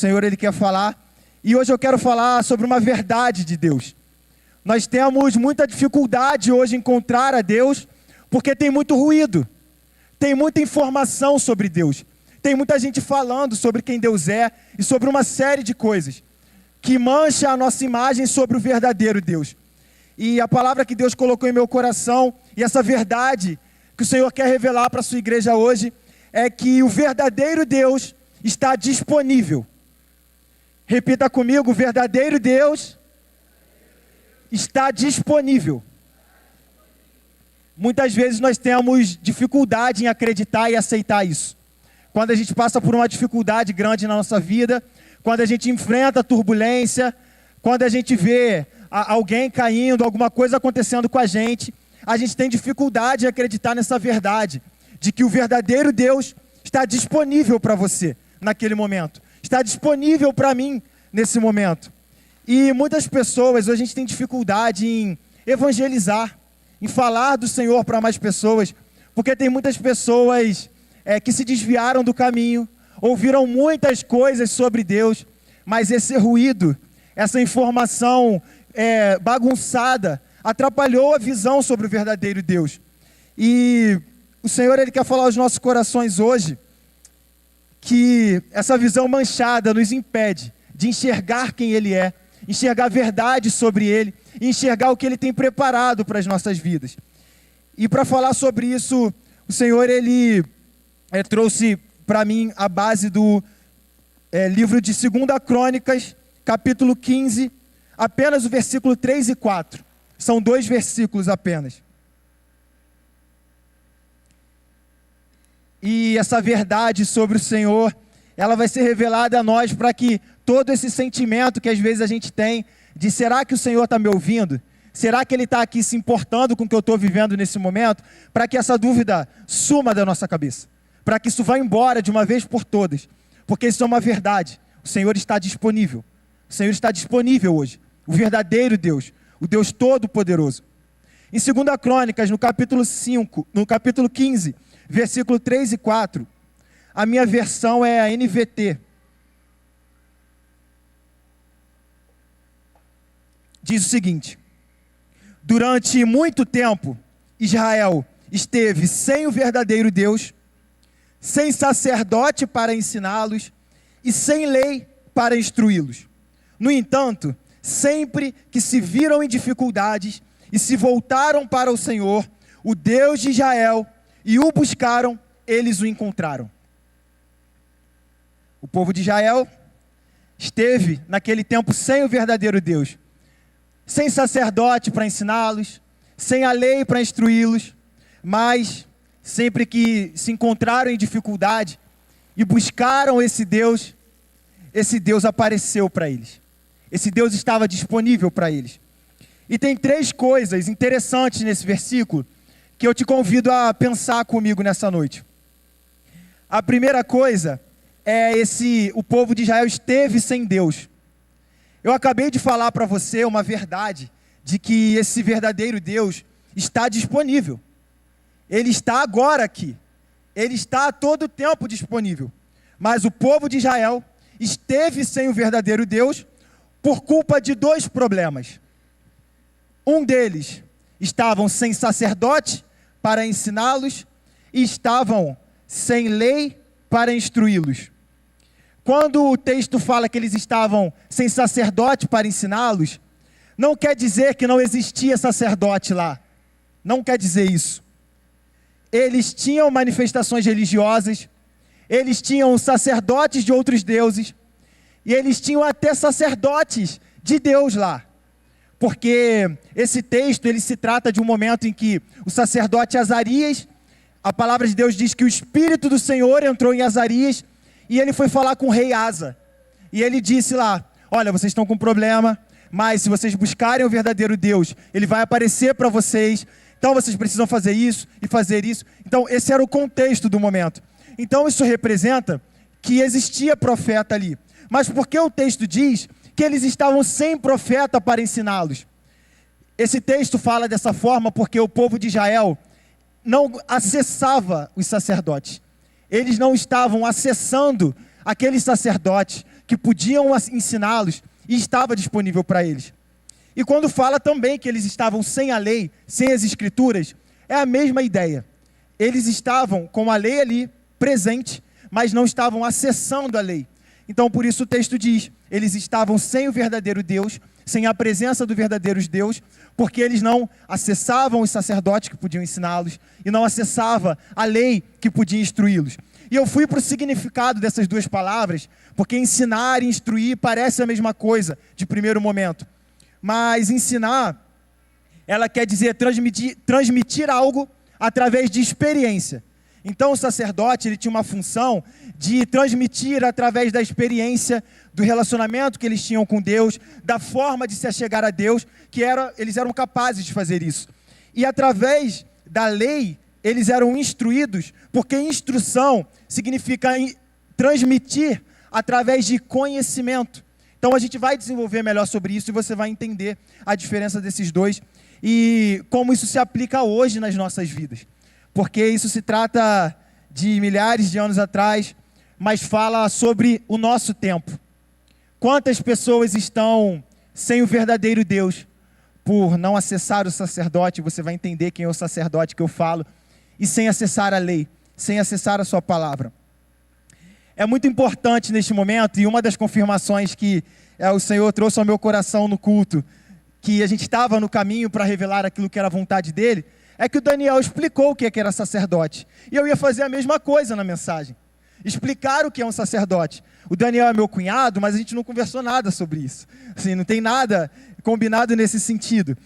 O Senhor, Ele quer falar, e hoje eu quero falar sobre uma verdade de Deus. Nós temos muita dificuldade hoje em encontrar a Deus, porque tem muito ruído, tem muita informação sobre Deus, tem muita gente falando sobre quem Deus é, e sobre uma série de coisas, que mancha a nossa imagem sobre o verdadeiro Deus. E a palavra que Deus colocou em meu coração, e essa verdade que o Senhor quer revelar para a sua igreja hoje, é que o verdadeiro Deus está disponível. Repita comigo: o verdadeiro Deus está disponível. Muitas vezes nós temos dificuldade em acreditar e aceitar isso. Quando a gente passa por uma dificuldade grande na nossa vida, quando a gente enfrenta turbulência, quando a gente vê alguém caindo, alguma coisa acontecendo com a gente tem dificuldade em acreditar nessa verdade, de que o verdadeiro Deus está disponível para você naquele momento. Está disponível para mim nesse momento. E muitas pessoas, hoje a gente tem dificuldade em evangelizar, em falar do Senhor para mais pessoas, porque tem muitas pessoas que se desviaram do caminho, ouviram muitas coisas sobre Deus, mas esse ruído, essa informação bagunçada, atrapalhou a visão sobre o verdadeiro Deus. E o Senhor, Ele quer falar aos nossos corações hoje, que essa visão manchada nos impede de enxergar quem Ele é, enxergar a verdade sobre Ele, e enxergar o que Ele tem preparado para as nossas vidas. E para falar sobre isso, o Senhor, Ele trouxe para mim a base do livro de 2 Crônicas, capítulo 15, apenas o versículo 3 e 4. São 2 versículos apenas. E essa verdade sobre o Senhor, ela vai ser revelada a nós para que todo esse sentimento que às vezes a gente tem de será que o Senhor está me ouvindo? Será que Ele está aqui se importando com o que eu estou vivendo nesse momento? Para que essa dúvida suma da nossa cabeça. Para que isso vá embora de uma vez por todas. Porque isso é uma verdade. O Senhor está disponível. O Senhor está disponível hoje. O verdadeiro Deus. O Deus Todo-Poderoso. Em 2 Crônicas, no capítulo 15, versículo 3 e 4, a minha versão é a NVT. Diz o seguinte: durante muito tempo, Israel esteve sem o verdadeiro Deus, sem sacerdote para ensiná-los e sem lei para instruí-los. No entanto, sempre que se viram em dificuldades e se voltaram para o Senhor, o Deus de Israel, e o buscaram, eles o encontraram. O povo de Israel esteve naquele tempo sem o verdadeiro Deus, sem sacerdote para ensiná-los, sem a lei para instruí-los, mas sempre que se encontraram em dificuldade e buscaram esse Deus apareceu para eles. Esse Deus estava disponível para eles. E tem 3 coisas interessantes nesse versículo que eu te convido a pensar comigo nessa noite. A primeira coisa é o povo de Israel esteve sem Deus. Eu acabei de falar para você uma verdade de que esse verdadeiro Deus está disponível. Ele está agora aqui. Ele está a todo tempo disponível. Mas o povo de Israel esteve sem o verdadeiro Deus por culpa de 2 problemas. Um deles, estavam sem sacerdote para ensiná-los e estavam sem lei para instruí-los. Quando o texto fala que eles estavam sem sacerdote para ensiná-los, não quer dizer que não existia sacerdote lá. Não quer dizer isso. Eles tinham manifestações religiosas, eles tinham sacerdotes de outros deuses, e eles tinham até sacerdotes de Deus lá. Porque esse texto, ele se trata de um momento em que o sacerdote Azarias, a palavra de Deus diz que o Espírito do Senhor entrou em Azarias, e ele foi falar com o rei Asa. E ele disse lá: olha, vocês estão com um problema, mas se vocês buscarem o verdadeiro Deus, Ele vai aparecer para vocês. Então vocês precisam fazer isso e fazer isso. Então esse era o contexto do momento. Então isso representa que existia profeta ali. Mas por que o texto diz que eles estavam sem profeta para ensiná-los? Esse texto fala dessa forma porque o povo de Israel não acessava os sacerdotes. Eles não estavam acessando aqueles sacerdotes que podiam ensiná-los e estava disponível para eles. E quando fala também que eles estavam sem a lei, sem as escrituras, é a mesma ideia. Eles estavam com a lei ali presente, mas não estavam acessando a lei. Então, por isso o texto diz, eles estavam sem o verdadeiro Deus, sem a presença do verdadeiro Deus, porque eles não acessavam os sacerdotes que podiam ensiná-los e não acessavam a lei que podia instruí-los. E eu fui para o significado dessas duas palavras, porque ensinar e instruir parece a mesma coisa de primeiro momento. Mas ensinar, ela quer dizer transmitir algo através de experiência. Então o sacerdote, ele tinha uma função de transmitir através da experiência, do relacionamento que eles tinham com Deus, da forma de se achegar a Deus, eles eram capazes de fazer isso. E através da lei, eles eram instruídos, porque instrução significa transmitir através de conhecimento. Então a gente vai desenvolver melhor sobre isso e você vai entender a diferença desses dois e como isso se aplica hoje nas nossas vidas. Porque isso se trata de milhares de anos atrás, mas fala sobre o nosso tempo. Quantas pessoas estão sem o verdadeiro Deus por não acessar o sacerdote, você vai entender quem é o sacerdote que eu falo, e sem acessar a lei, sem acessar a sua palavra. É muito importante neste momento, e uma das confirmações que o Senhor trouxe ao meu coração no culto, que a gente estava no caminho para revelar aquilo que era a vontade dele, é que o Daniel explicou o que era sacerdote. E eu ia fazer a mesma coisa na mensagem. Explicar o que é um sacerdote. O Daniel é meu cunhado, mas a gente não conversou nada sobre isso. Assim, não tem nada combinado nesse sentido.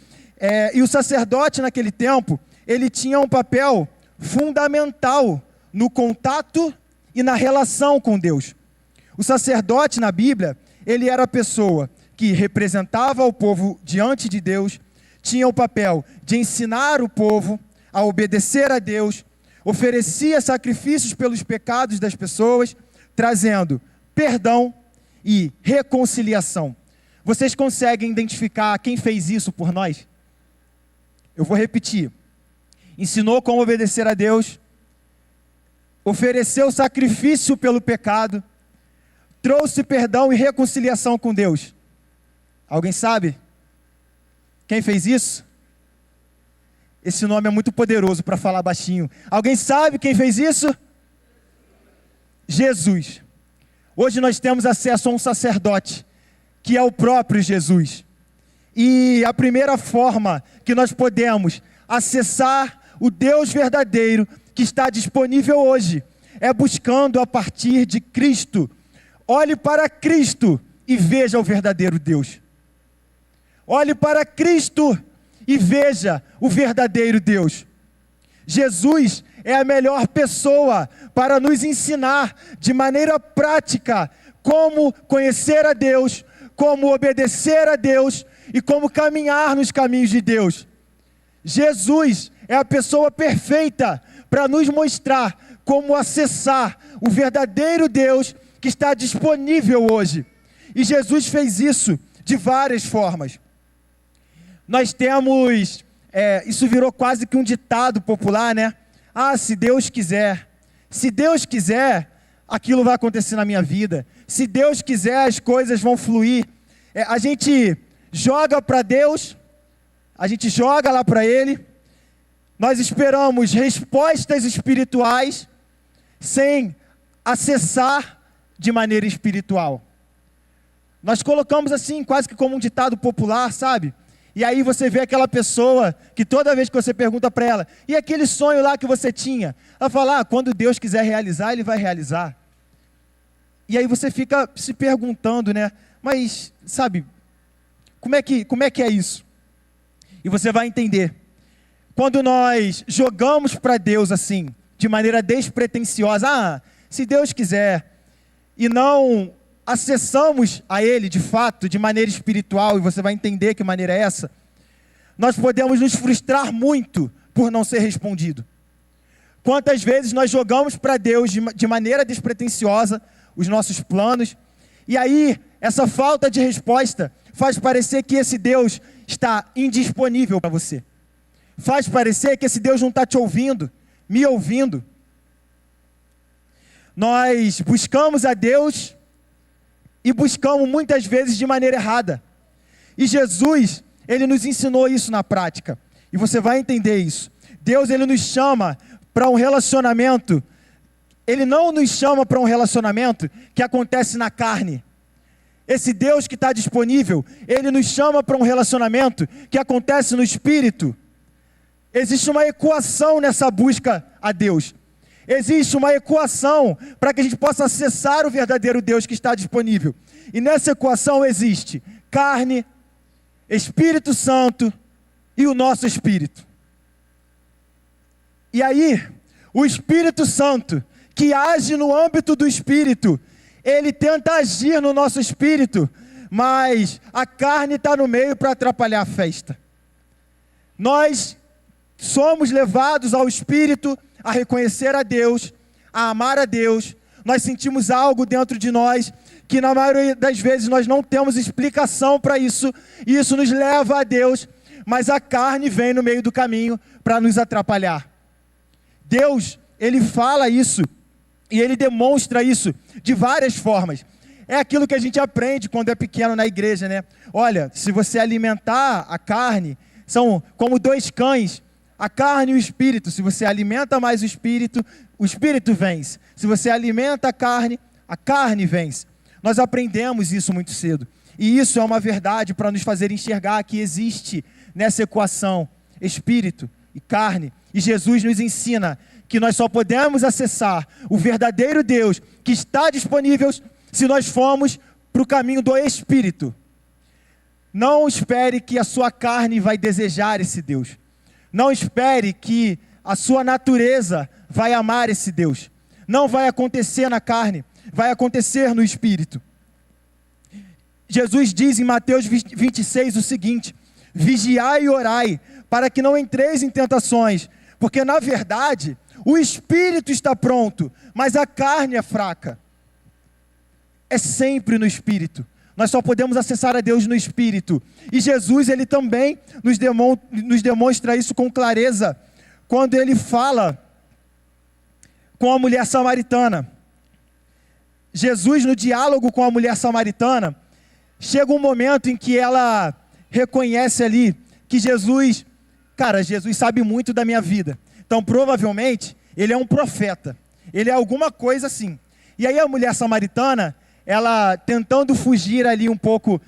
E o sacerdote naquele tempo, ele tinha um papel fundamental no contato e na relação com Deus. O sacerdote na Bíblia, ele era a pessoa que representava o povo diante de Deus, tinha o papel de ensinar o povo a obedecer a Deus, oferecia sacrifícios pelos pecados das pessoas, trazendo perdão e reconciliação. Vocês conseguem identificar quem fez isso por nós? Eu vou repetir. Ensinou como obedecer a Deus, ofereceu sacrifício pelo pecado, trouxe perdão e reconciliação com Deus. Alguém sabe? Quem fez isso? Esse nome é muito poderoso para falar baixinho. Alguém sabe quem fez isso? Jesus. Hoje nós temos acesso a um sacerdote, que é o próprio Jesus. E a primeira forma que nós podemos acessar o Deus verdadeiro que está disponível hoje é buscando a partir de Cristo. Olhe para Cristo e veja o verdadeiro Deus. Olhe para Cristo e veja o verdadeiro Deus. Jesus é a melhor pessoa para nos ensinar de maneira prática como conhecer a Deus, como obedecer a Deus e como caminhar nos caminhos de Deus. Jesus é a pessoa perfeita para nos mostrar como acessar o verdadeiro Deus que está disponível hoje. E Jesus fez isso de várias formas. Nós temos, isso virou quase que um ditado popular, né? Ah, se Deus quiser. Se Deus quiser, aquilo vai acontecer na minha vida. Se Deus quiser, as coisas vão fluir. A gente joga para Deus, a gente joga lá para Ele. Nós esperamos respostas espirituais sem acessar de maneira espiritual. Nós colocamos assim, quase que como um ditado popular, sabe? E aí você vê aquela pessoa que toda vez que você pergunta para ela, e aquele sonho lá que você tinha? Ela fala, quando Deus quiser realizar, Ele vai realizar. E aí você fica se perguntando, né? Mas, sabe, como é que é isso? E você vai entender. Quando nós jogamos para Deus assim, de maneira despretensiosa, se Deus quiser, e não acessamos a Ele de fato, de maneira espiritual, e você vai entender que maneira é essa, nós podemos nos frustrar muito por não ser respondido. Quantas vezes nós jogamos para Deus de maneira despretensiosa os nossos planos, e aí essa falta de resposta faz parecer que esse Deus está indisponível para você. Faz parecer que esse Deus não está te ouvindo, me ouvindo. Nós buscamos a Deus e buscamos muitas vezes de maneira errada. E Jesus, ele nos ensinou isso na prática. E você vai entender isso. Deus, ele nos chama para um relacionamento. Ele não nos chama para um relacionamento que acontece na carne. Esse Deus que está disponível, ele nos chama para um relacionamento que acontece no Espírito. Existe uma equação nessa busca a Deus. Existe uma equação para que a gente possa acessar o verdadeiro Deus que está disponível. E nessa equação existe carne, Espírito Santo e o nosso espírito. E aí, o Espírito Santo, que age no âmbito do espírito, ele tenta agir no nosso espírito, mas a carne está no meio para atrapalhar a festa. Nós somos levados ao espírito a reconhecer a Deus, a amar a Deus. Nós sentimos algo dentro de nós que na maioria das vezes nós não temos explicação para isso, e isso nos leva a Deus, mas a carne vem no meio do caminho para nos atrapalhar. Deus, ele fala isso e ele demonstra isso de várias formas. É aquilo que a gente aprende quando é pequeno na igreja, né? Olha, se você alimentar a carne, são como dois cães, a carne e o espírito. Se você alimenta mais o espírito vence. Se você alimenta a carne vence. Nós aprendemos isso muito cedo. E isso é uma verdade para nos fazer enxergar que existe nessa equação espírito e carne. E Jesus nos ensina que nós só podemos acessar o verdadeiro Deus que está disponível se nós formos para o caminho do Espírito. Não espere que a sua carne vai desejar esse Deus. Não espere que a sua natureza vai amar esse Deus. Não vai acontecer na carne, vai acontecer no Espírito. Jesus diz em Mateus 26 o seguinte: vigiai e orai, para que não entreis em tentações, porque na verdade o Espírito está pronto, mas a carne é fraca. É sempre no Espírito. Nós só podemos acessar a Deus no Espírito. E Jesus, ele também nos demonstra isso com clareza, quando ele fala com a mulher samaritana. Jesus, no diálogo com a mulher samaritana, chega um momento em que ela reconhece ali que Jesus sabe muito da minha vida. Então, provavelmente, ele é um profeta. Ele é alguma coisa assim. E aí a mulher samaritana, ela tentando fugir ali um pouco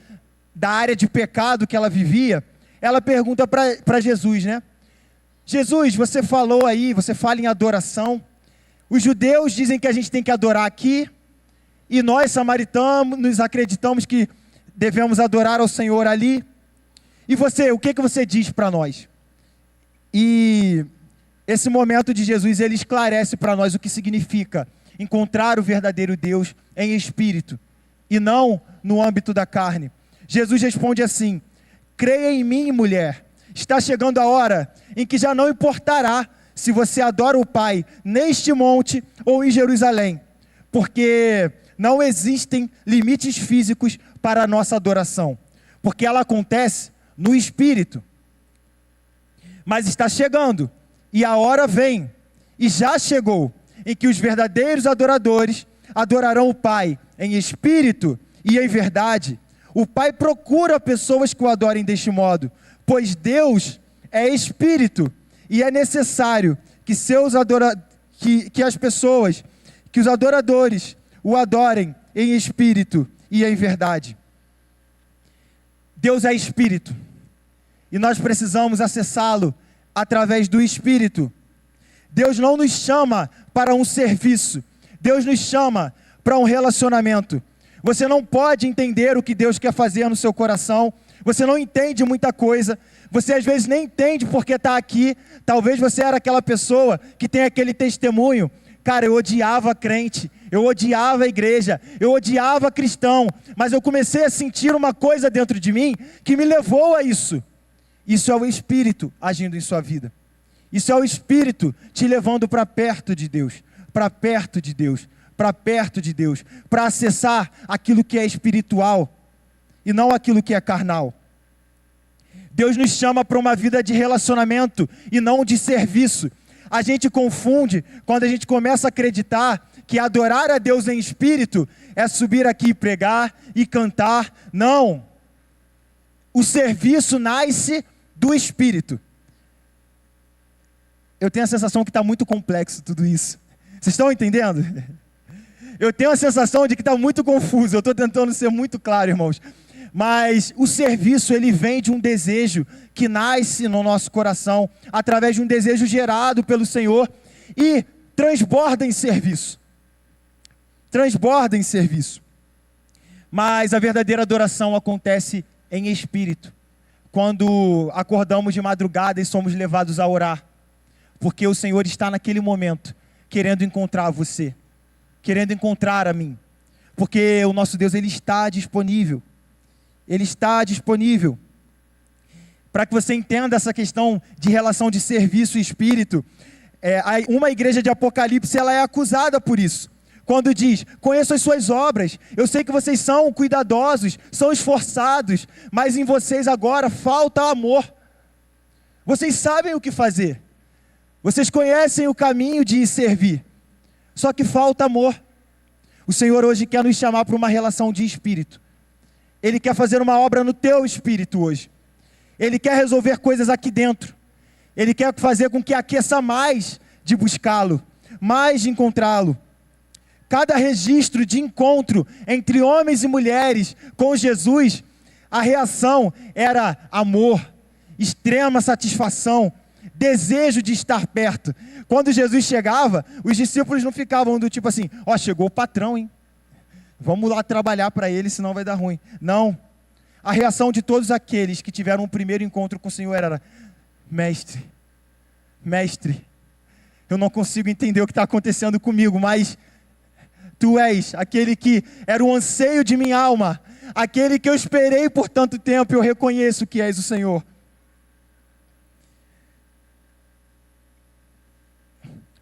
da área de pecado que ela vivia, ela pergunta para Jesus, né? Jesus, você falou aí, você fala em adoração. Os judeus dizem que a gente tem que adorar aqui, e nós, samaritanos, acreditamos que devemos adorar ao Senhor ali. E você, o que você diz para nós? E esse momento de Jesus, ele esclarece para nós o que significa encontrar o verdadeiro Deus em espírito, e não no âmbito da carne. Jesus responde assim: creia em mim, mulher, está chegando a hora em que já não importará se você adora o Pai neste monte ou em Jerusalém, porque não existem limites físicos para a nossa adoração, porque ela acontece no Espírito. Mas está chegando, e a hora vem, e já chegou, em que os verdadeiros adoradores adorarão o Pai em espírito e em verdade. O Pai procura pessoas que o adorem deste modo, pois Deus é espírito, e é necessário que os adoradores o adorem em espírito e em verdade. Deus é espírito, e nós precisamos acessá-lo através do Espírito. Deus não nos chama para um serviço, Deus nos chama para um relacionamento. Você não pode entender o que Deus quer fazer no seu coração, você não entende muita coisa, você às vezes nem entende porque está aqui. Talvez você era aquela pessoa que tem aquele testemunho: cara, eu odiava crente, eu odiava a igreja, eu odiava cristão, mas eu comecei a sentir uma coisa dentro de mim que me levou a isso. Isso é o Espírito agindo em sua vida. Isso é o Espírito te levando para perto de Deus, para perto de Deus, para perto de Deus, para acessar aquilo que é espiritual e não aquilo que é carnal. Deus nos chama para uma vida de relacionamento e não de serviço. A gente confunde quando a gente começa a acreditar que adorar a Deus em espírito é subir aqui e pregar e cantar. Não. O serviço nasce do espírito. Eu tenho a sensação que está muito complexo tudo isso. Vocês estão entendendo? Eu tenho a sensação de que está muito confuso. Eu estou tentando ser muito claro, irmãos. Mas o serviço, ele vem de um desejo que nasce no nosso coração, através de um desejo gerado pelo Senhor e transborda em serviço. Transborda em serviço. Mas a verdadeira adoração acontece em espírito, quando acordamos de madrugada e somos levados a orar, porque o Senhor está naquele momento querendo encontrar você, querendo encontrar a mim, porque o nosso Deus, ele está disponível. Ele está disponível. Para que você entenda essa questão de relação de serviço e espírito, uma igreja de Apocalipse, ela é acusada por isso. Quando diz, conheço as suas obras, eu sei que vocês são cuidadosos, são esforçados, mas em vocês agora falta amor. Vocês sabem o que fazer. Vocês conhecem o caminho de servir. Só que falta amor. O Senhor hoje quer nos chamar para uma relação de espírito. Ele quer fazer uma obra no teu espírito hoje. Ele quer resolver coisas aqui dentro. Ele quer fazer com que aqueça mais de buscá-lo, mais de encontrá-lo. Cada registro de encontro entre homens e mulheres com Jesus, a reação era amor, extrema satisfação, desejo de estar perto. Quando Jesus chegava, os discípulos não ficavam do tipo assim, ó, chegou o patrão, hein? Vamos lá trabalhar para ele, senão vai dar ruim. Não. A reação de todos aqueles que tiveram um primeiro encontro com o Senhor era, mestre, eu não consigo entender o que está acontecendo comigo, mas tu és aquele que era o anseio de minha alma, aquele que eu esperei por tanto tempo, e eu reconheço que és o Senhor.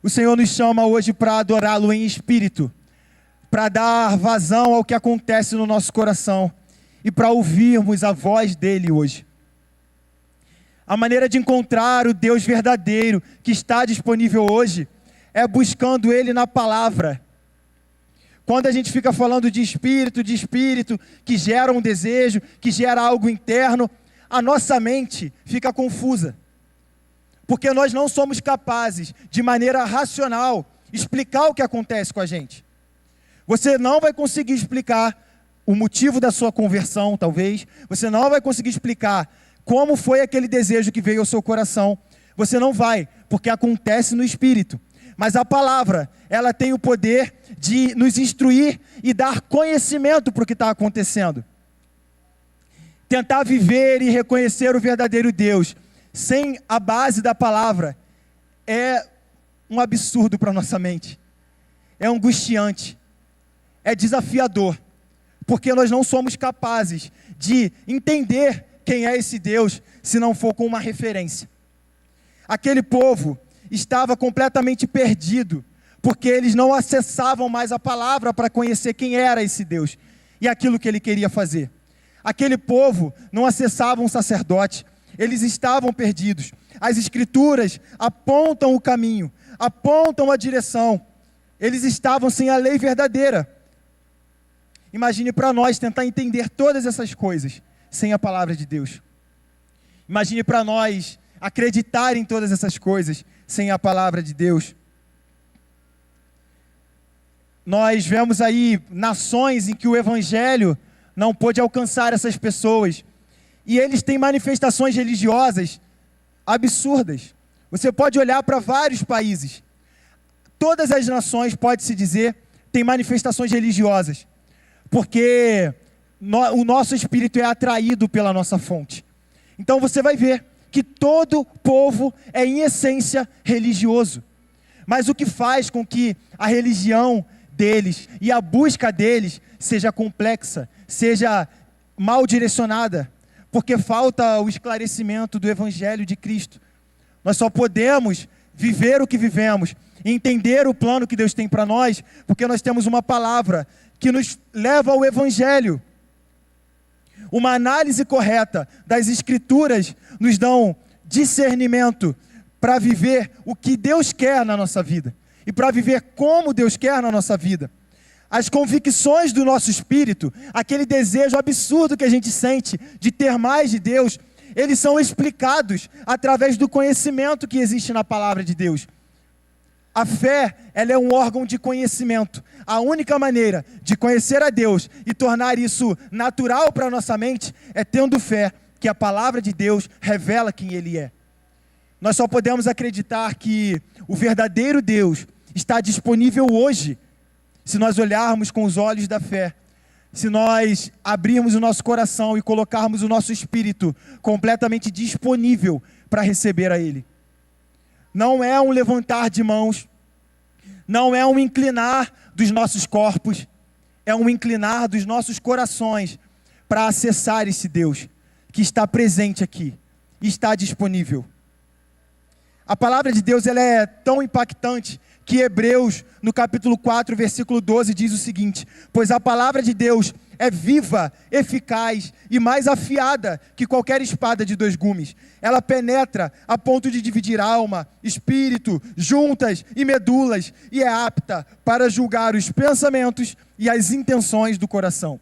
O Senhor nos chama hoje para adorá-lo em espírito, para dar vazão ao que acontece no nosso coração e para ouvirmos a voz dele hoje. A maneira de encontrar o Deus verdadeiro que está disponível hoje é buscando ele na palavra. Quando a gente fica falando de espírito, que gera um desejo, que gera algo interno, a nossa mente fica confusa. Porque nós não somos capazes, de maneira racional, explicar o que acontece com a gente. Você não vai conseguir explicar o motivo da sua conversão, talvez. Você não vai conseguir explicar como foi aquele desejo que veio ao seu coração. Você não vai, porque acontece no espírito. Mas a palavra, ela tem o poder de nos instruir e dar conhecimento para o que está acontecendo. Tentar viver e reconhecer o verdadeiro Deus sem a base da palavra é um absurdo para a nossa mente. É angustiante. É desafiador. Porque nós não somos capazes de entender quem é esse Deus se não for com uma referência. Aquele povo estava completamente perdido, porque eles não acessavam mais a palavra para conhecer quem era esse Deus e aquilo que ele queria fazer. Aquele povo não acessava um sacerdote, eles estavam perdidos. As escrituras apontam o caminho, apontam a direção. Eles estavam sem a lei verdadeira. Imagine para nós tentar entender todas essas coisas sem a palavra de Deus. Imagine para nós acreditar em todas essas coisas sem a palavra de Deus. Nós vemos aí nações em que o evangelho não pôde alcançar essas pessoas. E eles têm manifestações religiosas absurdas. Você pode olhar para vários países. Todas as nações, pode-se dizer, têm manifestações religiosas. Porque o nosso espírito é atraído pela nossa fonte. Então você vai ver que todo povo é em essência religioso. Mas o que faz com que a religião deles e a busca deles seja complexa, seja mal direcionada, porque falta o esclarecimento do Evangelho de Cristo. Nós só podemos viver o que vivemos, entender o plano que Deus tem para nós, porque nós temos uma palavra que nos leva ao Evangelho. Uma análise correta das Escrituras nos dão discernimento para viver o que Deus quer na nossa vida. e para viver como Deus quer na nossa vida. As convicções do nosso espírito, aquele desejo absurdo que a gente sente de ter mais de Deus, eles são explicados através do conhecimento que existe na palavra de Deus. A fé, ela é um órgão de conhecimento. A única maneira de conhecer a Deus e tornar isso natural para a nossa mente é tendo fé que a palavra de Deus revela quem Ele é. Nós só podemos acreditar que o verdadeiro Deus está disponível hoje, se nós olharmos com os olhos da fé, se nós abrirmos o nosso coração e colocarmos o nosso espírito completamente disponível para receber a Ele. Não é um levantar de mãos, não é um inclinar dos nossos corpos, é um inclinar dos nossos corações para acessar esse Deus que está presente aqui e está disponível. A palavra de Deus, ela é tão impactante que Hebreus, no capítulo 4, versículo 12, diz o seguinte: pois a palavra de Deus é viva, eficaz e mais afiada que qualquer espada de 2 gumes. Ela penetra a ponto de dividir alma, espírito, juntas e medulas, e é apta para julgar os pensamentos e as intenções do coração.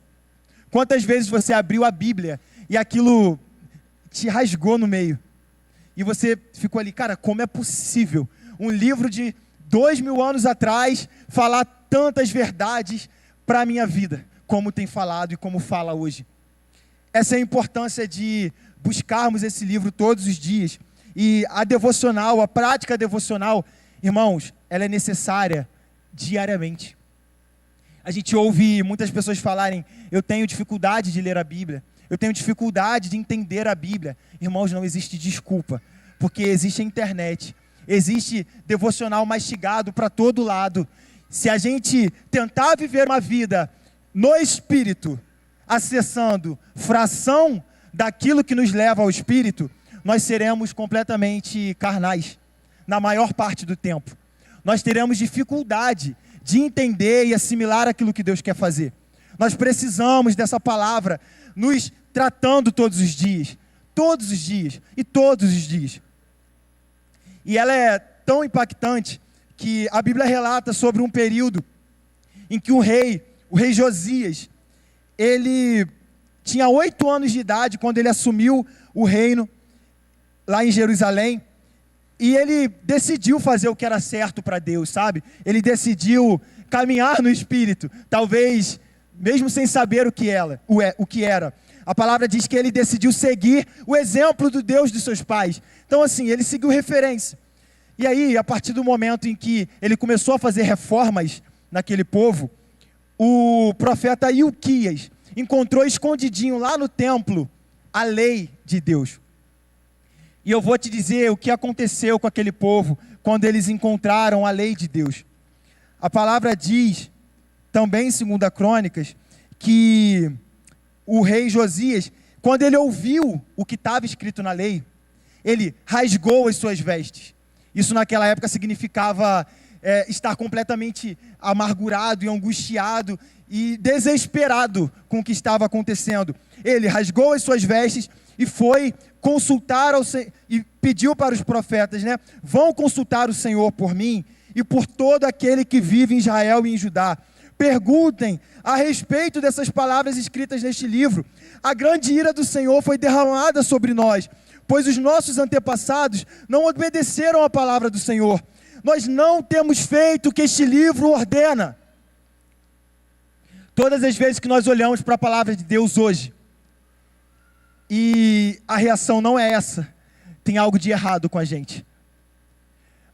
Quantas vezes você abriu a Bíblia e aquilo te rasgou no meio? E você ficou ali, cara, como é possível um livro de 2000 anos atrás falar tantas verdades para a minha vida, como tem falado e como fala hoje? Essa é a importância de buscarmos esse livro todos os dias. E a devocional, a prática devocional, irmãos, ela é necessária diariamente. A gente ouve muitas pessoas falarem: eu tenho dificuldade de ler a Bíblia, eu tenho dificuldade de entender a Bíblia. Irmãos, não existe desculpa, porque existe a internet, existe devocional mastigado para todo lado. Se a gente tentar viver uma vida no Espírito, acessando fração daquilo que nos leva ao Espírito, nós seremos completamente carnais, na maior parte do tempo. Nós teremos dificuldade de entender e assimilar aquilo que Deus quer fazer. Nós precisamos dessa palavra nos tratando todos os dias e todos os dias. E ela é tão impactante que a Bíblia relata sobre um período em que o rei Josias, ele tinha 8 anos de idade quando ele assumiu o reino lá em Jerusalém, e ele decidiu fazer o que era certo para Deus, sabe? Ele decidiu caminhar no Espírito, talvez mesmo sem saber o que era. A palavra diz que ele decidiu seguir o exemplo do Deus de seus pais. Então assim, ele seguiu referência. E aí, a partir do momento em que ele começou a fazer reformas naquele povo, o profeta Ilquias encontrou escondidinho lá no templo a lei de Deus. E eu vou te dizer o que aconteceu com aquele povo quando eles encontraram a lei de Deus. A palavra diz, também em 2 Crônicas, que o rei Josias, quando ele ouviu o que estava escrito na lei, ele rasgou as suas vestes. Isso naquela época significava estar completamente amargurado e angustiado e desesperado com o que estava acontecendo. Ele rasgou as suas vestes e foi consultar e pediu para os profetas, vão consultar o Senhor por mim e por todo aquele que vive em Israel e em Judá. Perguntem a respeito dessas palavras escritas neste livro. A grande ira do Senhor foi derramada sobre nós, pois os nossos antepassados não obedeceram à palavra do Senhor. Nós não temos feito o que este livro ordena. Todas as vezes que nós olhamos para a palavra de Deus hoje, e a reação não é essa, tem algo de errado com a gente.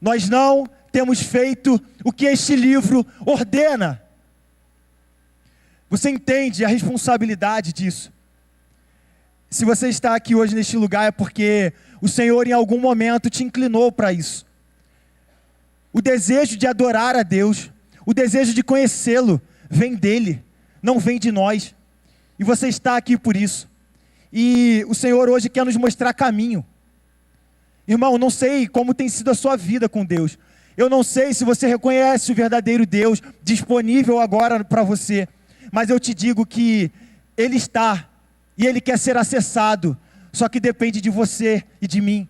Nós não temos feito o que este livro ordena. Você entende a responsabilidade disso? Se você está aqui hoje neste lugar é porque o Senhor em algum momento te inclinou para isso. O desejo de adorar a Deus, o desejo de conhecê-lo, vem dele, não vem de nós. E você está aqui por isso. E o Senhor hoje quer nos mostrar caminho. Irmão, não sei como tem sido a sua vida com Deus. Eu não sei se você reconhece o verdadeiro Deus disponível agora para você. Mas eu te digo que Ele está e Ele quer ser acessado. Só que depende de você e de mim.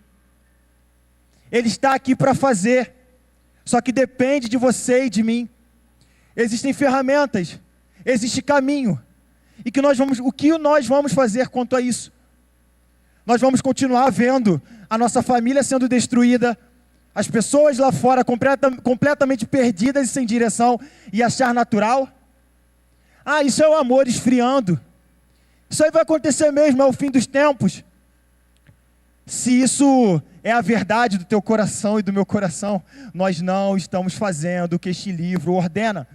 Ele está aqui para fazer. Só que depende de você e de mim. Existem ferramentas, existe caminho. E o que nós vamos fazer quanto a isso? Nós vamos continuar vendo a nossa família sendo destruída, as pessoas lá fora completamente perdidas e sem direção, e achar natural? Isso é o amor esfriando. Isso aí vai acontecer mesmo, é o fim dos tempos. Se isso é a verdade do teu coração e do meu coração, nós não estamos fazendo o que este livro ordena.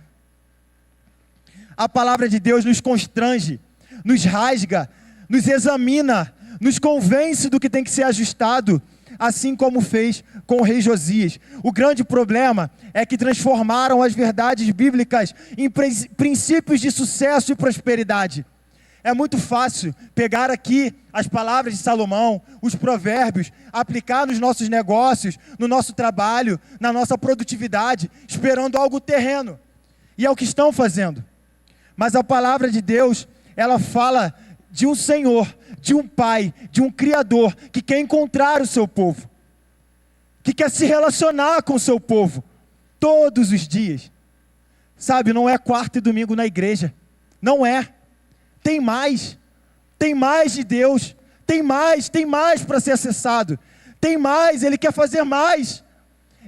A palavra de Deus nos constrange, nos rasga, nos examina, nos convence do que tem que ser ajustado, assim como fez com o rei Josias. O grande problema é que transformaram as verdades bíblicas em princípios de sucesso e prosperidade. É muito fácil pegar aqui as palavras de Salomão, os provérbios, aplicar nos nossos negócios, no nosso trabalho, na nossa produtividade, esperando algo terreno. E é o que estão fazendo. Mas a palavra de Deus, ela fala de um Senhor, de um Pai, de um Criador, que quer encontrar o seu povo, que quer se relacionar com o seu povo, todos os dias. Sabe, não é quarta e domingo na igreja, não é. Tem mais de Deus, tem mais para ser acessado, tem mais, Ele quer fazer mais,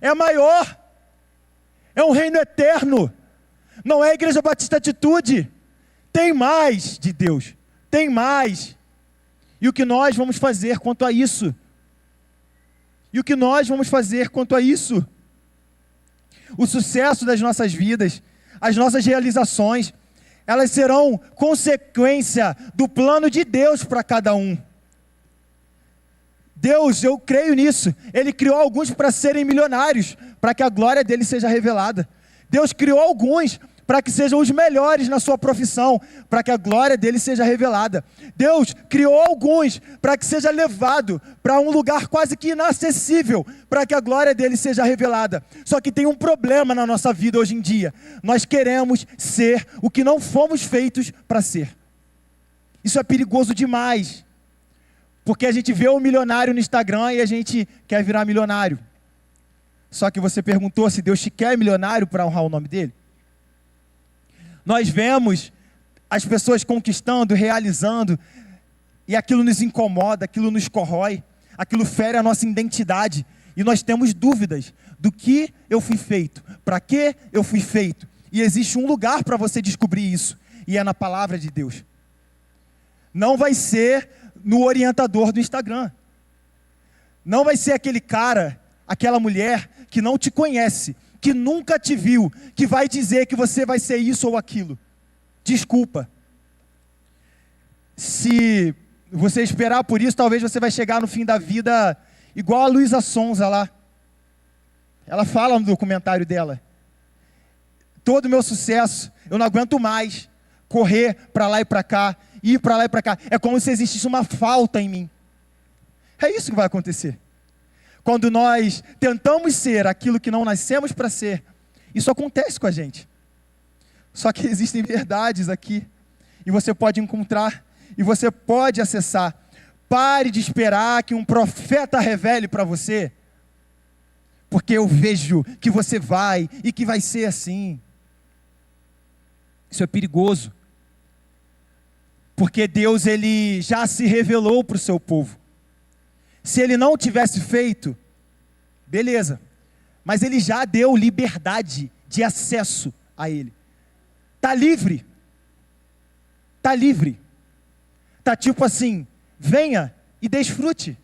é maior, é um reino eterno, não é a Igreja Batista Atitude, tem mais de Deus, tem mais. E o que nós vamos fazer quanto a isso? O sucesso das nossas vidas, as nossas realizações, elas serão consequência do plano de Deus para cada um. Deus, eu creio nisso, Ele criou alguns para serem milionários, para que a glória dele seja revelada. Deus criou alguns para que sejam os melhores na sua profissão, para que a glória dele seja revelada. Deus criou alguns para que seja levado para um lugar quase que inacessível, para que a glória dele seja revelada. Só que tem um problema na nossa vida hoje em dia. Nós queremos ser o que não fomos feitos para ser. Isso é perigoso demais, porque a gente vê um milionário no Instagram e a gente quer virar milionário. Só que você perguntou se Deus te quer milionário para honrar o nome dele? Nós vemos as pessoas conquistando, realizando, e aquilo nos incomoda, aquilo nos corrói, aquilo fere a nossa identidade, e nós temos dúvidas do que eu fui feito, para que eu fui feito, e existe um lugar para você descobrir isso, e é na palavra de Deus. Não vai ser no orientador do Instagram, não vai ser aquele cara, aquela mulher que não te conhece, que nunca te viu, que vai dizer que você vai ser isso ou aquilo. Desculpa. Se você esperar por isso, talvez você vai chegar no fim da vida igual a Luísa Sonza lá. Ela fala no documentário dela: todo o meu sucesso, eu não aguento mais correr para lá e para cá, ir para lá e para cá. É como se existisse uma falta em mim. É isso que vai acontecer. Quando nós tentamos ser aquilo que não nascemos para ser, isso acontece com a gente. Só que existem verdades aqui, e você pode encontrar, e você pode acessar. Pare de esperar que um profeta revele para você, porque eu vejo que você vai, e que vai ser assim. Isso é perigoso, porque Deus, Ele já se revelou para o seu povo. Se Ele não tivesse feito, beleza, mas Ele já deu liberdade de acesso a Ele. Está livre, está tipo assim, venha e desfrute.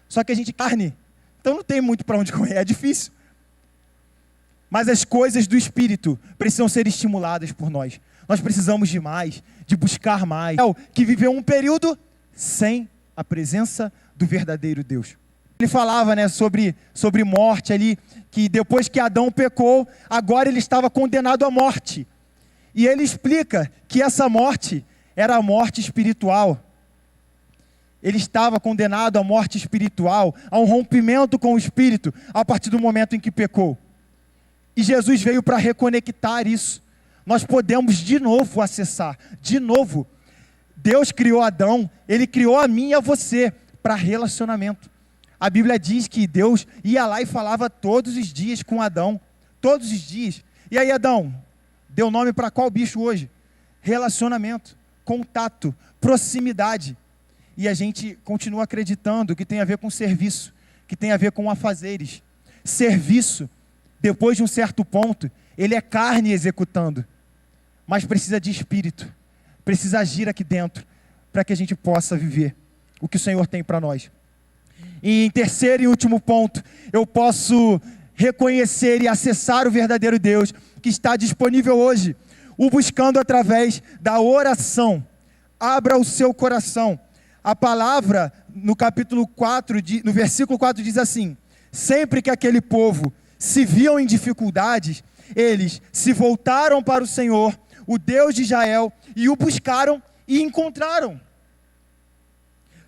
Só que a gente carne, então não tem muito para onde correr, é difícil. Mas as coisas do Espírito precisam ser estimuladas por nós. Nós precisamos de mais, de buscar mais. Que viveu um período sem a presença do verdadeiro Deus. Ele falava, sobre morte ali, que depois que Adão pecou, agora ele estava condenado à morte. E ele explica que essa morte era a morte espiritual. Ele estava condenado à morte espiritual, a um rompimento com o Espírito, a partir do momento em que pecou. E Jesus veio para reconectar isso. Nós podemos de novo acessar, de novo. Deus criou Adão, Ele criou a mim e a você para relacionamento. A Bíblia diz que Deus ia lá e falava todos os dias com Adão. Todos os dias. E aí, Adão, deu nome para qual bicho hoje? Relacionamento, contato, proximidade. E a gente continua acreditando que tem a ver com serviço, que tem a ver com afazeres. Serviço, depois de um certo ponto, ele é carne executando. Mas precisa de espírito. Precisa agir aqui dentro, para que a gente possa viver o que o Senhor tem para nós. E em terceiro e último ponto, eu posso reconhecer e acessar o verdadeiro Deus que está disponível hoje, o buscando através da oração. Abra o seu coração. A palavra no capítulo 4, no versículo 4 diz assim: sempre que aquele povo se viam em dificuldades, eles se voltaram para o Senhor, o Deus de Israel, e o buscaram e encontraram.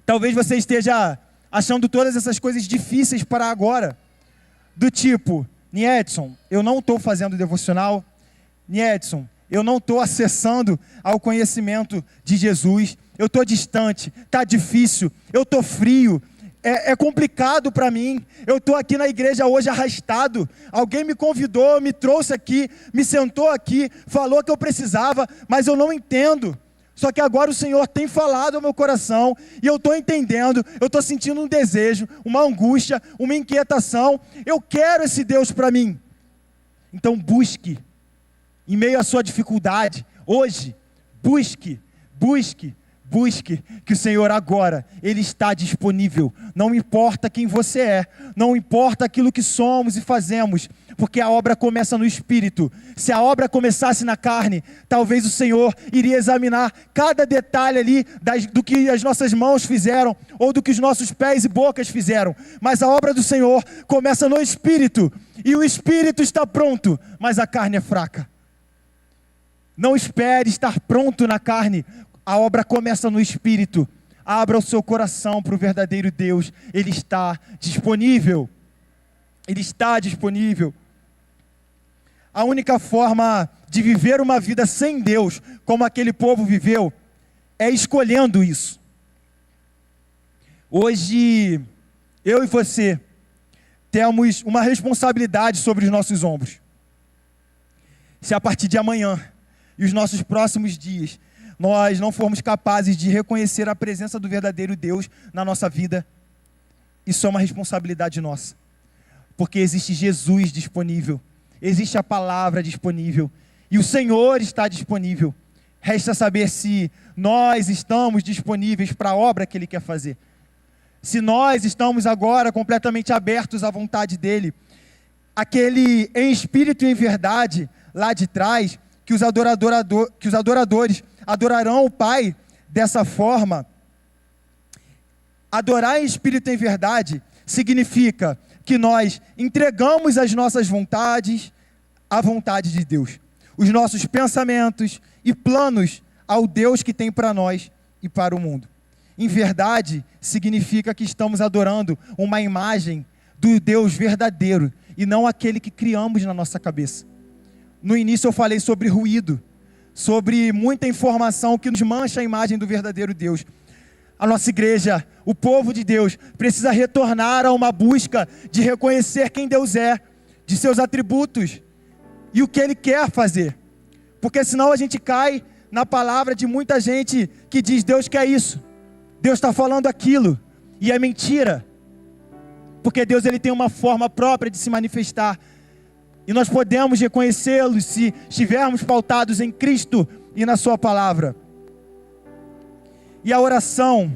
Talvez você esteja achando todas essas coisas difíceis para agora. Do tipo, Niedson, eu não estou fazendo devocional. Niedson, eu não estou acessando ao conhecimento de Jesus. Eu estou distante, está difícil, eu estou frio. É complicado para mim. Eu estou aqui na igreja hoje arrastado. Alguém me convidou, me trouxe aqui, me sentou aqui, falou que eu precisava, mas eu não entendo. Só que agora o Senhor tem falado ao meu coração, e eu estou entendendo, eu estou sentindo um desejo, uma angústia, uma inquietação. Eu quero esse Deus para mim. Então busque, em meio à sua dificuldade, hoje, busque, que o Senhor agora, Ele está disponível. Não importa quem você é, não importa aquilo que somos e fazemos, porque a obra começa no Espírito. Se a obra começasse na carne, talvez o Senhor iria examinar cada detalhe ali do que as nossas mãos fizeram, ou do que os nossos pés e bocas fizeram. Mas a obra do Senhor começa no Espírito, e o Espírito está pronto, mas a carne é fraca. Não espere estar pronto na carne. A obra começa no Espírito. Abra o seu coração para o verdadeiro Deus. Ele está disponível. Ele está disponível. A única forma de viver uma vida sem Deus, como aquele povo viveu, é escolhendo isso. Hoje, eu e você temos uma responsabilidade sobre os nossos ombros. Se a partir de amanhã e os nossos próximos dias nós não formos capazes de reconhecer a presença do verdadeiro Deus na nossa vida, isso é uma responsabilidade nossa. Porque existe Jesus disponível, existe a palavra disponível, e o Senhor está disponível. Resta saber se nós estamos disponíveis para a obra que Ele quer fazer. Se nós estamos agora completamente abertos à vontade dEle. Aquele em espírito e em verdade, lá de trás, que os adoradores adorarão o Pai dessa forma. Adorar em espírito e em verdade significa que nós entregamos as nossas vontades à vontade de Deus, os nossos pensamentos e planos ao Deus que tem para nós e para o mundo. Em verdade significa que estamos adorando uma imagem do Deus verdadeiro e não aquele que criamos na nossa cabeça. No início eu falei sobre ruído, sobre muita informação que nos mancha a imagem do verdadeiro Deus. A nossa igreja, o povo de Deus, precisa retornar a uma busca de reconhecer quem Deus é, de seus atributos e o que Ele quer fazer. Porque senão a gente cai na palavra de muita gente que diz: Deus quer isso, Deus está falando aquilo, e é mentira. Porque Deus, Ele tem uma forma própria de se manifestar. E nós podemos reconhecê-lo se estivermos pautados em Cristo e na sua palavra. E a oração,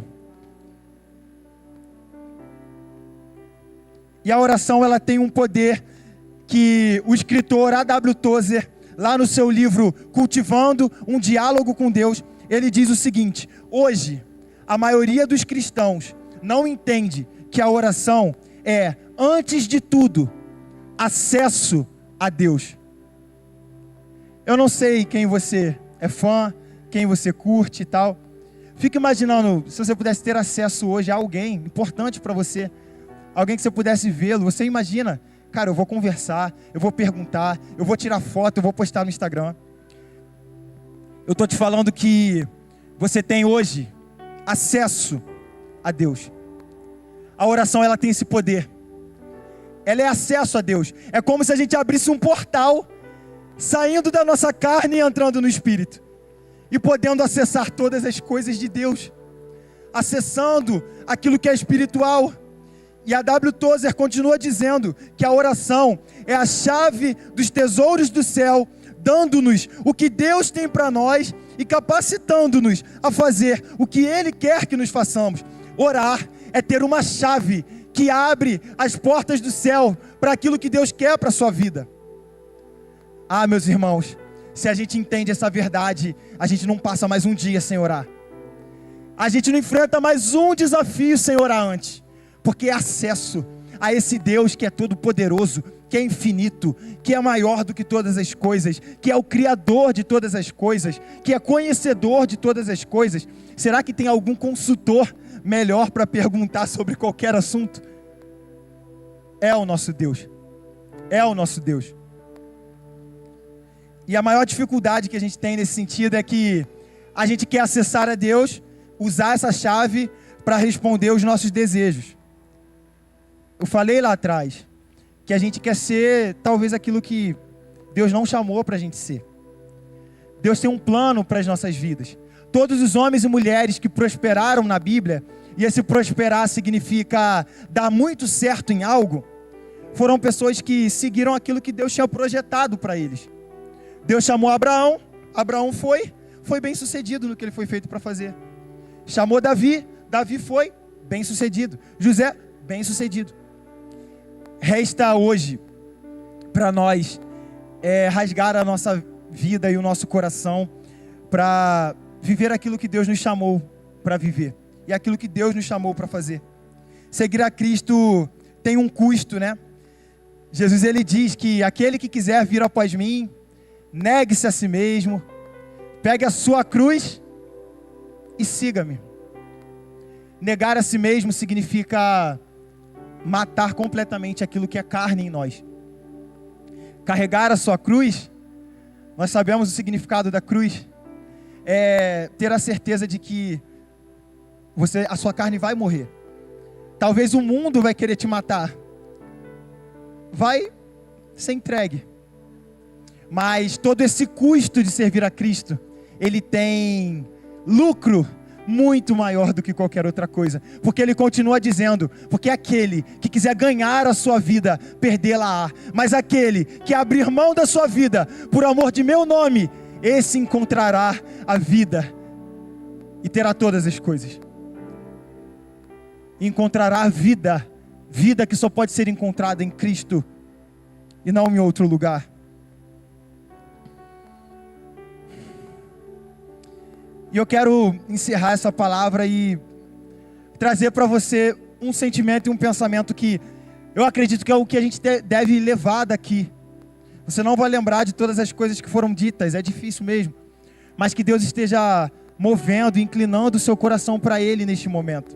ela tem um poder que o escritor A.W. Tozer, lá no seu livro Cultivando um Diálogo com Deus, ele diz o seguinte: hoje, a maioria dos cristãos não entende que a oração é, antes de tudo, acesso a Deus. Eu não sei quem você é fã, quem você curte e tal. Fica imaginando, se você pudesse ter acesso hoje a alguém importante para você, alguém que você pudesse vê-lo. Você imagina, cara, eu vou conversar, eu vou perguntar, eu vou tirar foto, eu vou postar no Instagram. Eu estou te falando que você tem hoje acesso a Deus. A oração, ela tem esse poder. Ela é acesso a Deus. É como se a gente abrisse um portal, saindo da nossa carne e entrando no Espírito. E podendo acessar todas as coisas de Deus. Acessando aquilo que é espiritual. E a W. Tozer continua dizendo que a oração é a chave dos tesouros do céu, dando-nos o que Deus tem para nós e capacitando-nos a fazer o que Ele quer que nos façamos. Orar é ter uma chave que abre as portas do céu para aquilo que Deus quer para a sua vida. Ah, meus irmãos, se a gente entende essa verdade, a gente não passa mais um dia sem orar. A gente não enfrenta mais um desafio sem orar antes. Porque é acesso a esse Deus que é todo poderoso, que é infinito, que é maior do que todas as coisas, que é o Criador de todas as coisas, que é conhecedor de todas as coisas. Será que tem algum consultor melhor para perguntar sobre qualquer assunto? É o nosso Deus. É o nosso Deus. E a maior dificuldade que a gente tem nesse sentido é que a gente quer acessar a Deus, usar essa chave para responder os nossos desejos. Eu falei lá atrás que a gente quer ser talvez aquilo que Deus não chamou para a gente ser. Deus tem um plano para as nossas vidas. Todos os homens e mulheres que prosperaram na Bíblia, e esse prosperar significa dar muito certo em algo, foram pessoas que seguiram aquilo que Deus tinha projetado para eles. Deus chamou Abraão, Abraão foi bem sucedido no que ele foi feito para fazer. Chamou Davi, Davi foi bem sucedido. José, bem sucedido. Resta hoje para nós rasgar a nossa vida e o nosso coração para viver aquilo que Deus nos chamou para viver e aquilo que Deus nos chamou para fazer. Seguir a Cristo tem um custo, né? Jesus, ele diz que aquele que quiser vir após mim, negue-se a si mesmo, pegue a sua cruz e siga-me. Negar a si mesmo significa matar completamente aquilo que é carne em nós. Carregar a sua cruz, nós sabemos o significado da cruz, é ter a certeza de que a sua carne vai morrer. Talvez o mundo vai querer te matar. Vai ser entregue. Mas todo esse custo de servir a Cristo, ele tem lucro muito maior do que qualquer outra coisa, porque ele continua dizendo, porque aquele que quiser ganhar a sua vida, perdê-la-á, mas aquele que abrir mão da sua vida, por amor de meu nome, esse encontrará a vida, e terá todas as coisas, encontrará a vida, vida que só pode ser encontrada em Cristo, e não em outro lugar. E eu quero encerrar essa palavra e trazer para você um sentimento e um pensamento que eu acredito que é o que a gente deve levar daqui. Você não vai lembrar de todas as coisas que foram ditas, é difícil mesmo. Mas que Deus esteja movendo, inclinando o seu coração para Ele neste momento.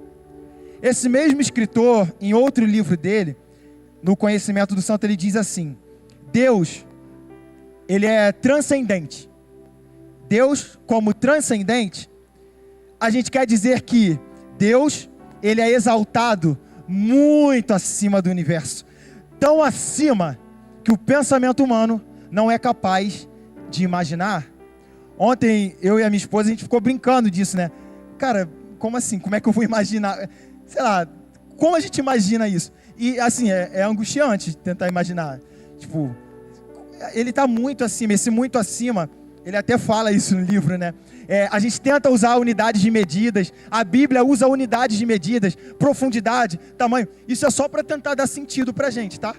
Esse mesmo escritor, em outro livro dele, no Conhecimento do Santo, ele diz assim: Deus, ele é transcendente. Deus, como transcendente, a gente quer dizer que Deus, ele é exaltado muito acima do universo. Tão acima que o pensamento humano não é capaz de imaginar. Ontem, eu e a minha esposa, a gente ficou brincando disso, né? Cara, como assim? Como é que eu vou imaginar? Sei lá, como a gente imagina isso? E assim, é angustiante tentar imaginar. Tipo, ele está muito acima, esse muito acima... Ele até fala isso no livro, né? A gente tenta usar unidades de medidas, a Bíblia usa unidades de medidas, profundidade, tamanho. Isso é só para tentar dar sentido para a gente, tá?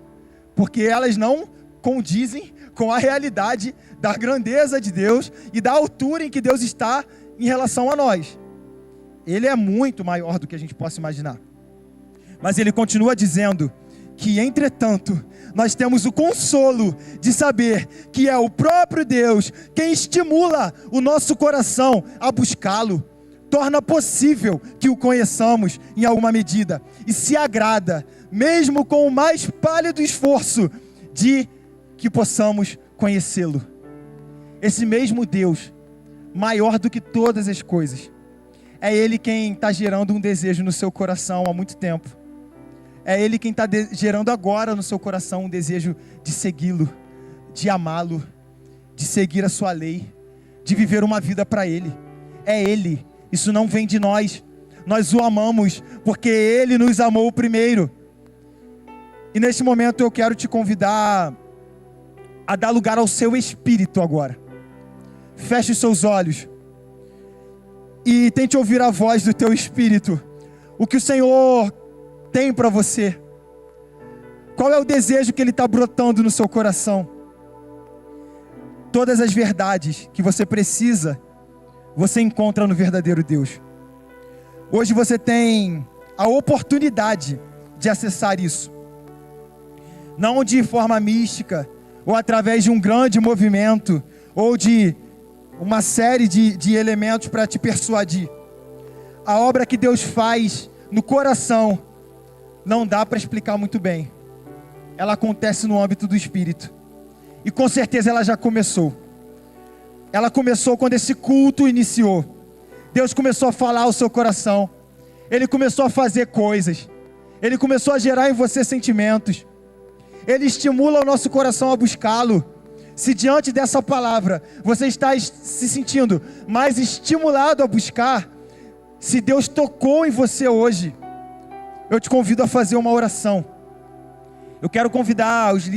Porque elas não condizem com a realidade da grandeza de Deus e da altura em que Deus está em relação a nós. Ele é muito maior do que a gente possa imaginar. Mas ele continua dizendo que, entretanto, nós temos o consolo de saber que é o próprio Deus quem estimula o nosso coração a buscá-lo, torna possível que o conheçamos em alguma medida e se agrada, mesmo com o mais pálido esforço, de que possamos conhecê-lo. Esse mesmo Deus, maior do que todas as coisas, é Ele quem está gerando um desejo no seu coração há muito tempo. É Ele quem está gerando agora no seu coração um desejo de segui-lo, de amá-lo, de seguir a sua lei, de viver uma vida para Ele. É Ele, isso não vem de nós. Nós o amamos porque Ele nos amou primeiro. E neste momento eu quero te convidar a dar lugar ao seu espírito agora. Feche os seus olhos e tente ouvir a voz do teu espírito. O que o Senhor tem para você? Qual é o desejo que Ele está brotando no seu coração? Todas as verdades que você precisa, você encontra no verdadeiro Deus. Hoje você tem a oportunidade de acessar isso. Não de forma mística, ou através de um grande movimento, ou de uma série de elementos para te persuadir. A obra que Deus faz no coração, não dá para explicar muito bem. Ela acontece no âmbito do Espírito. E com certeza ela já começou. Ela começou quando esse culto iniciou. Deus começou a falar ao seu coração. Ele começou a fazer coisas. Ele começou a gerar em você sentimentos. Ele estimula o nosso coração a buscá-lo. Se diante dessa palavra você está se sentindo mais estimulado a buscar, se Deus tocou em você hoje, eu te convido a fazer uma oração. Eu quero convidar os líderes